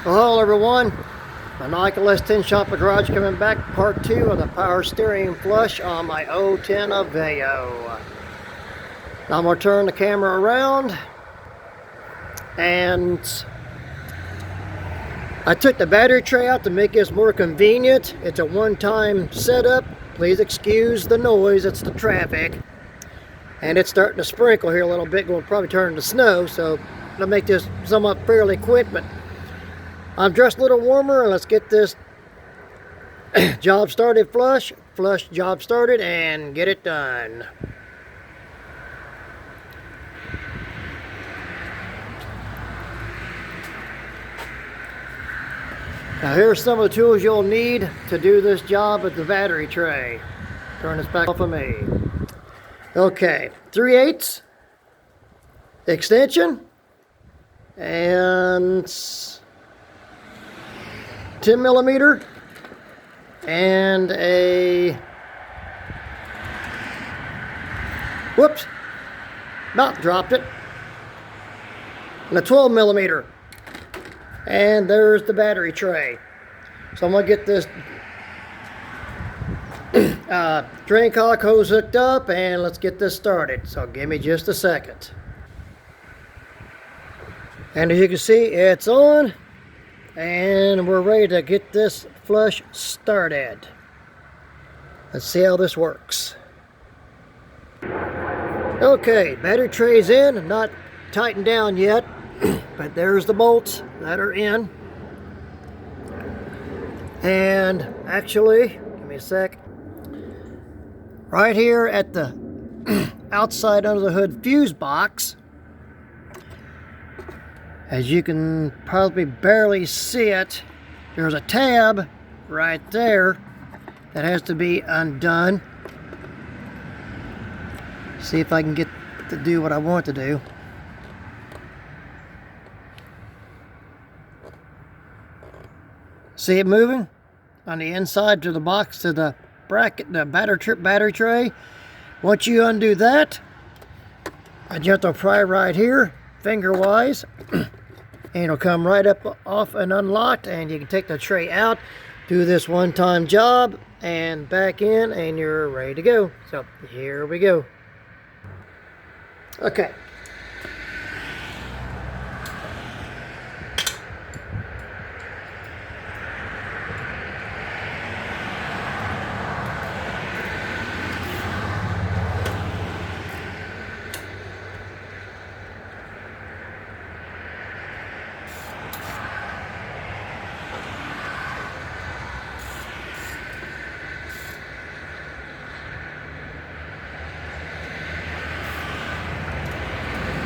Well, hello everyone. Monoculous Tin Shop and Garage coming back, part 2 of the power steering flush on my 010 Aveo. Now I'm going to turn the camera around, and I took the battery tray out to make this more convenient. It's a one-time setup. Please excuse the noise, it's the traffic. And it's starting to sprinkle here a little bit, going to probably turn to snow, so I'll make this sum up fairly quick, but I'm dressed a little warmer, and let's get this job started. Flush job started, and get it done. Now here's some of the tools you'll need to do this job with the battery tray. Turn this back off of me. Okay, 3/8 extension and 10mm and a, whoops, about dropped it, and a 12mm, and there's the battery tray. So I'm going to get this drain cock hose hooked up, and let's get this started. So give me just a second. And as you can see, it's on. And we're ready to get this flush started. Let's see how this works. Okay, battery tray's in, not tightened down yet, but there's the bolts that are in. And actually, give me a sec. Right here at the outside under the hood fuse box, as you can probably barely see it, there's a tab right there that has to be undone. See if I can get to do what I want to do. See it moving on the inside to the box, to the bracket, the battery tray. Once you undo that, I jump to pry right here, finger wise. And it'll come right up off and unlocked, and you can take the tray out, do this one-time job, and back in, and you're ready to go. So here we go. Okay.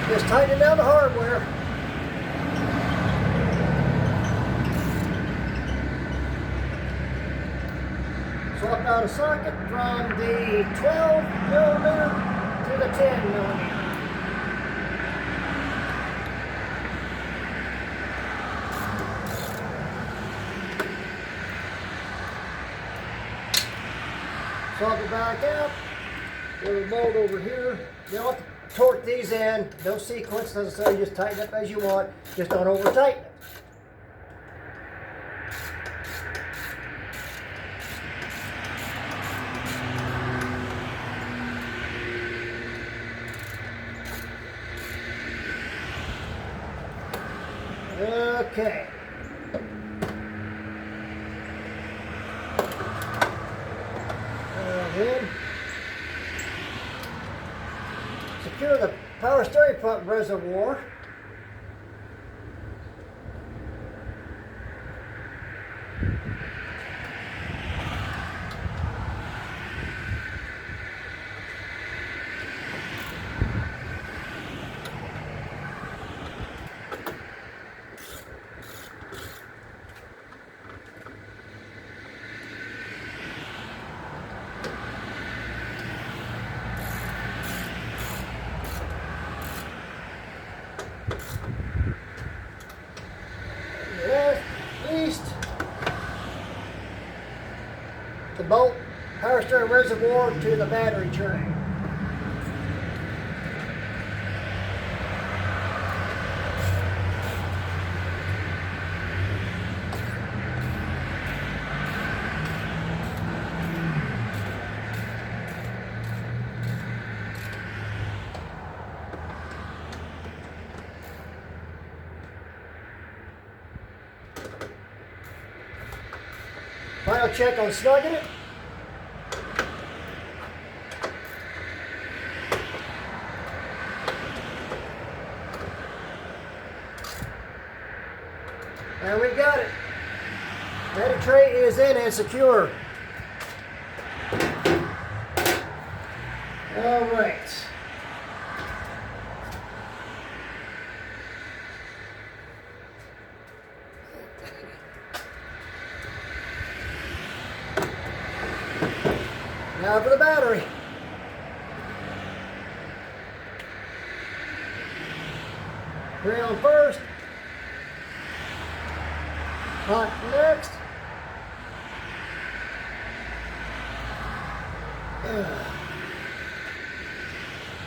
Just tightening down the hardware. Swap out a socket from the 12mm to the 10mm. Swap it back out. There's a bolt over here. You don't have to torque these in. No sequence necessarily. Just tighten up as you want. Just don't over tighten it. Okay. Then secure the power steering pump reservoir. The bolt power steering reservoir to the battery tray. Final check on snugging it. And we got it. Battery tray is in and secure. All right. Now for the battery. Ground first. Hot next.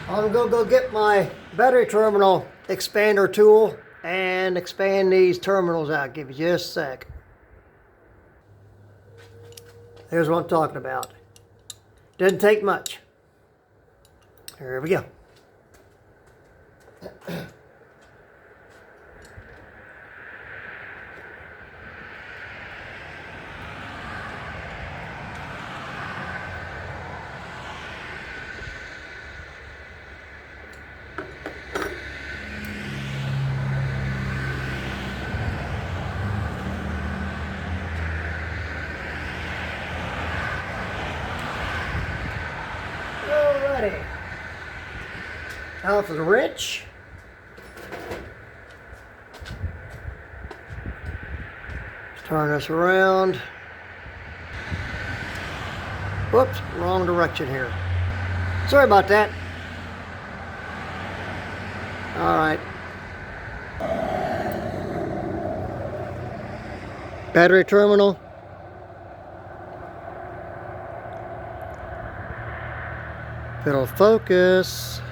I'm going to go get my battery terminal expander tool and expand these terminals out. Give you just a sec. Here's what I'm talking about. Doesn't take much. Here we go. Alrighty. Now for the wrench. Let's turn this around. Whoops, wrong direction here. Sorry about that. Alright. Battery terminal. If it'll focus.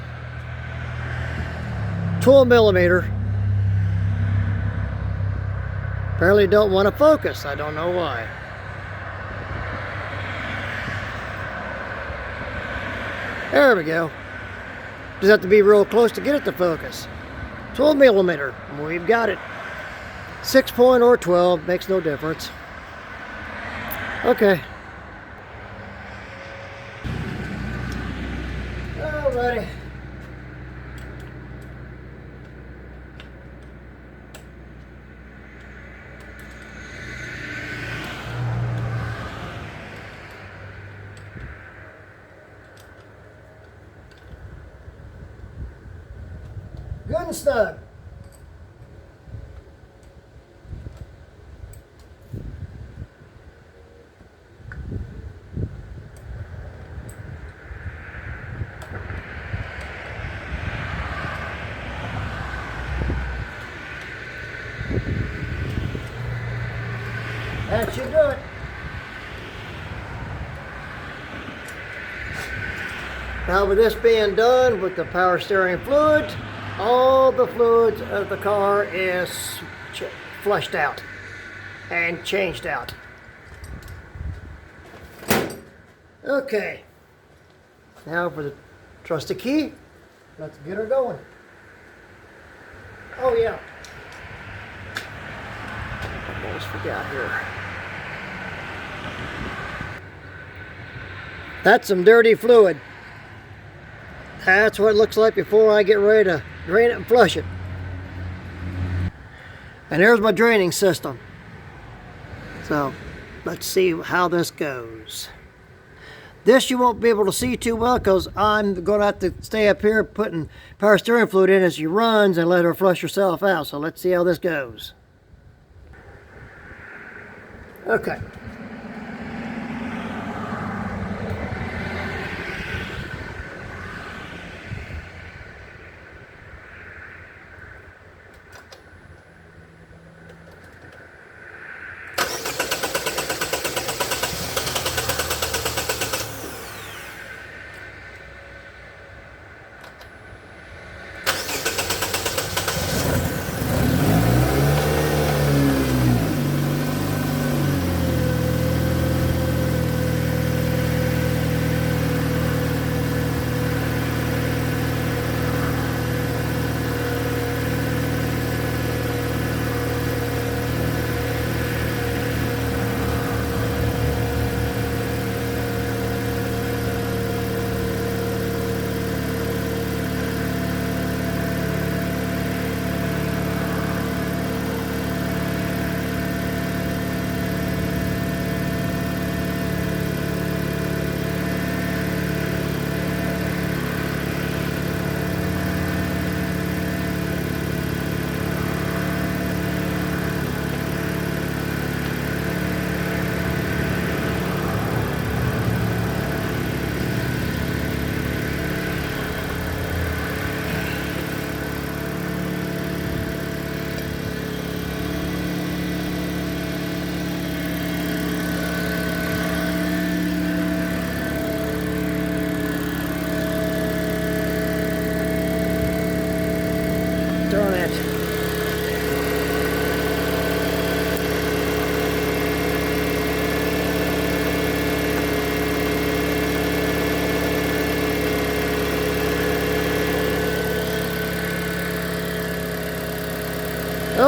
12mm. Apparently don't want to focus. I don't know why. There we go. Just have to be real close to get it to focus. 12mm. We've got it. 6 point or 12 makes no difference. Okay. Alrighty. Good and snug. That should do it. Now with this being done with the power steering fluid, all the fluids of the car is flushed out and changed out. Okay. Now for the trusty key. Let's get her going. Oh yeah. Almost forgot here. That's some dirty fluid. That's what it looks like before I get ready to drain it and flush it. And there's my draining system. So let's see how this goes. This you won't be able to see too well because I'm going to have to stay up here putting power steering fluid in as she runs and let her flush herself out. So let's see how this goes. Okay.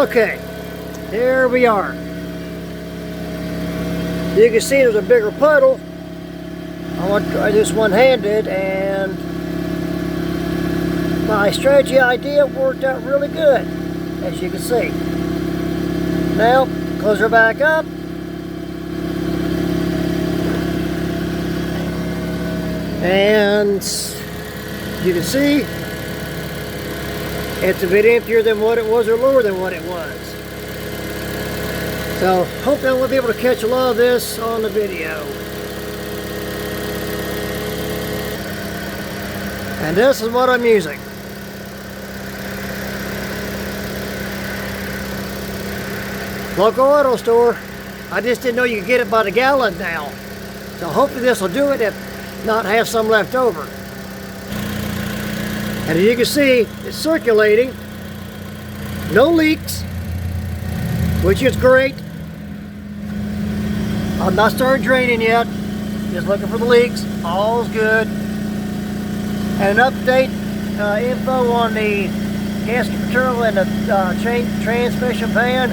Okay, here we are. You can see there's a bigger puddle. I want to try this one-handed, and my strategy idea worked out really good, as you can see. Now, close her back up. And you can see it's a bit emptier than what it was or lower than what it was. So hopefully I will be able to catch a lot of this on the video. And this is what I'm using. Local auto store. I just didn't know you could get it by the gallon now. So hopefully this will do it, if not have some left over. And as you can see, it's circulating. No leaks, which is great. I'm not started draining yet. Just looking for the leaks. All's good. And an update info on the gasket material and the transmission fan.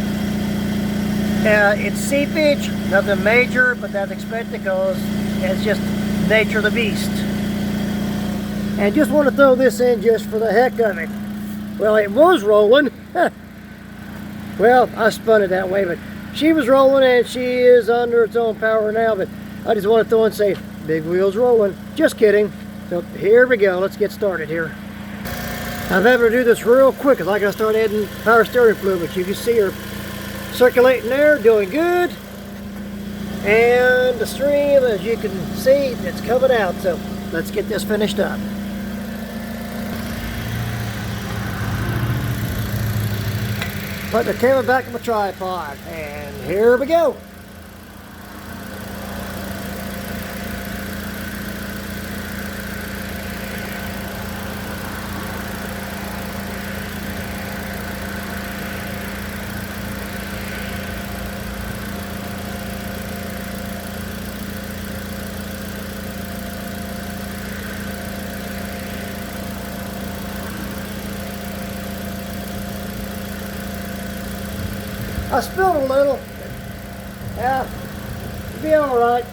It's seepage, nothing major, but that's expected because it's just nature of the beast. And just want to throw this in just for the heck of it. Well, it was rolling. Well, I spun it that way, but she was rolling and she is under its own power now. But I just want to throw and say, big wheels rolling. Just kidding. So here we go. Let's get started here. I'm having to do this real quick because I got to start adding power steering fluid. But you can see her circulating there, doing good. And the stream, as you can see, it's coming out. So let's get this finished up. Put the camera back in the tripod, and here we go. I spilled a little. Yeah, it'll be all right.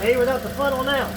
Hey, without the funnel now.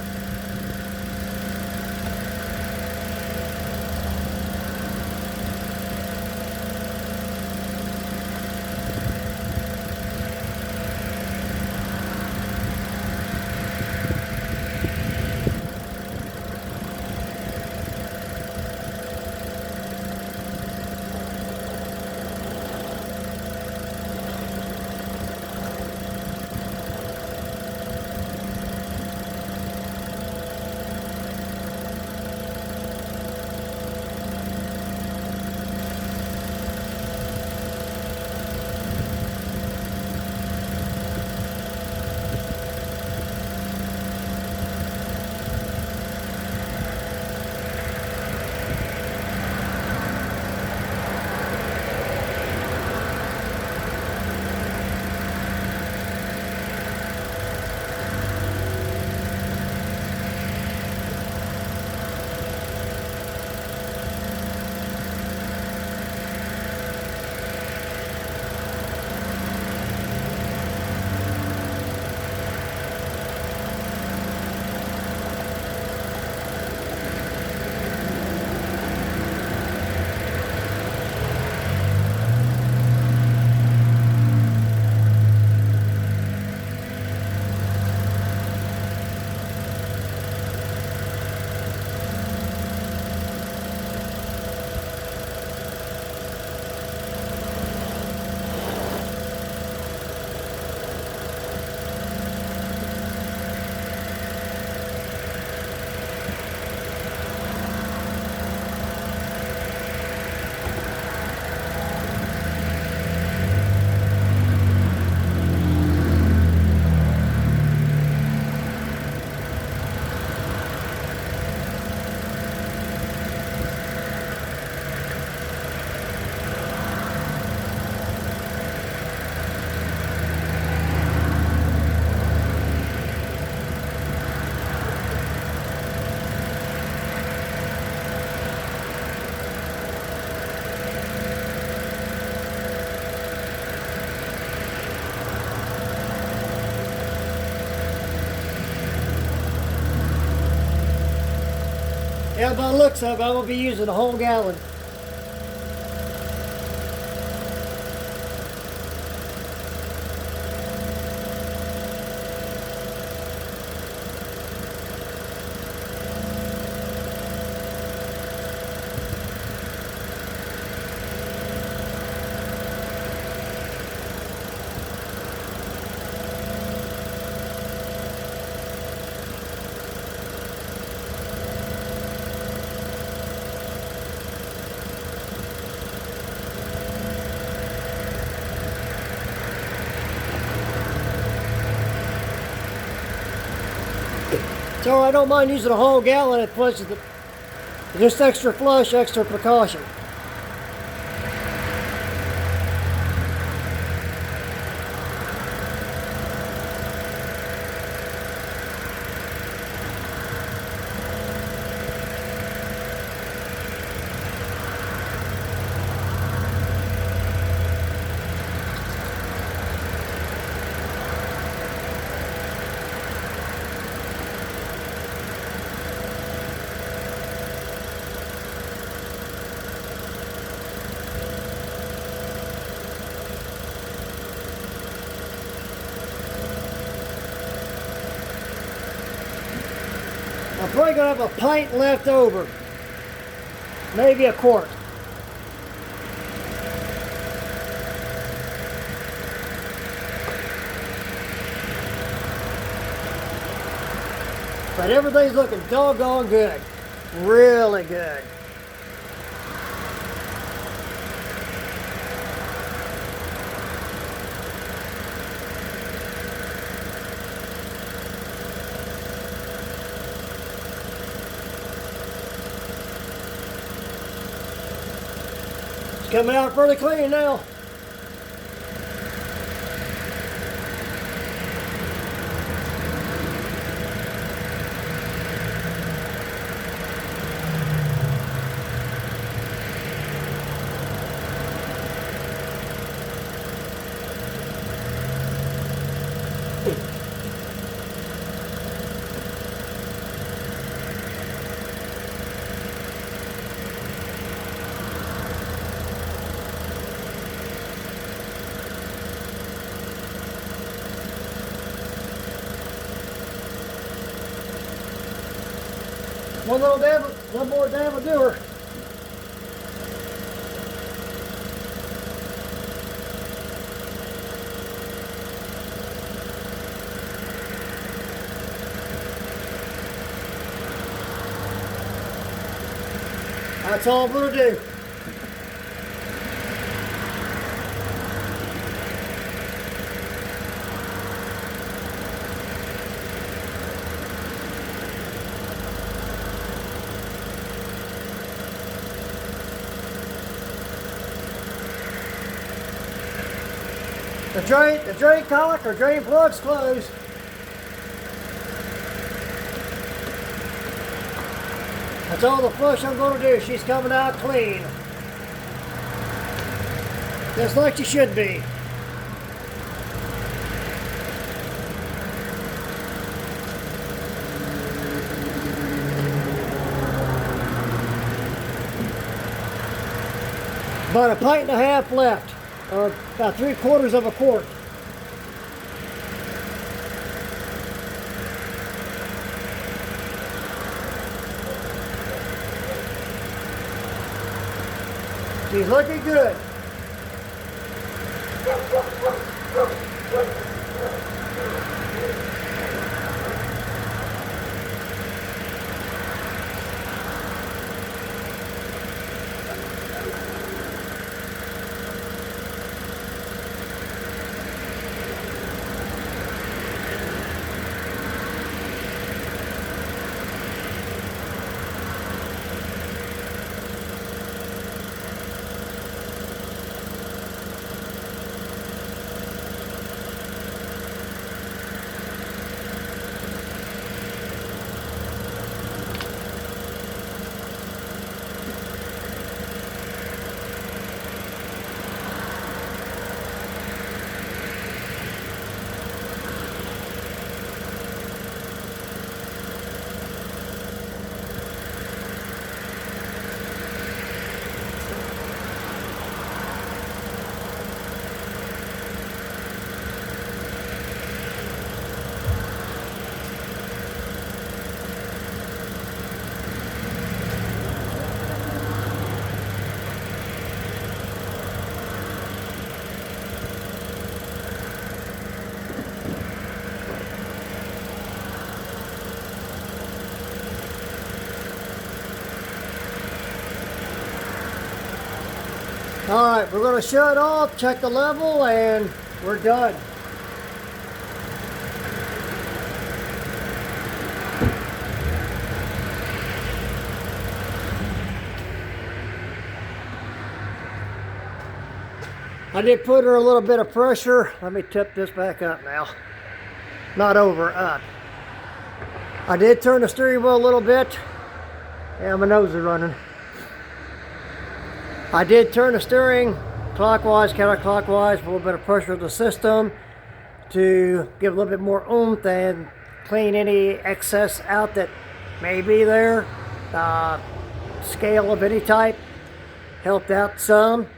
Yeah, by the looks of it, I'm going to be using a whole gallon. So I don't mind using a whole gallon. It flushes the, just extra flush, extra precaution. I'm probably going to have a pint left over. Maybe a quart. But everything's looking doggone good. Really good. Coming out pretty clean now. One more dab will do her. That's all I'm going to do. The drain cock or drain plug's closed. That's all the flush I'm going to do. She's coming out clean. Just like she should be. About a pint and a half left. Or about 3/4 of a quart. She's looking good. Alright, we're going to shut off, check the level, and we're done. I did put her a little bit of pressure. Let me tip this back up now. Not over, up. I did turn the steering wheel a little bit. Yeah, my nose is running. I did turn the steering clockwise, counterclockwise, for a little bit of pressure of the system to give a little bit more oomph and clean any excess out that may be there. Scale of any type helped out some.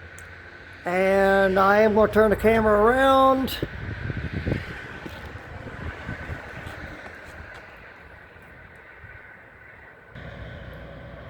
And I am going to turn the camera around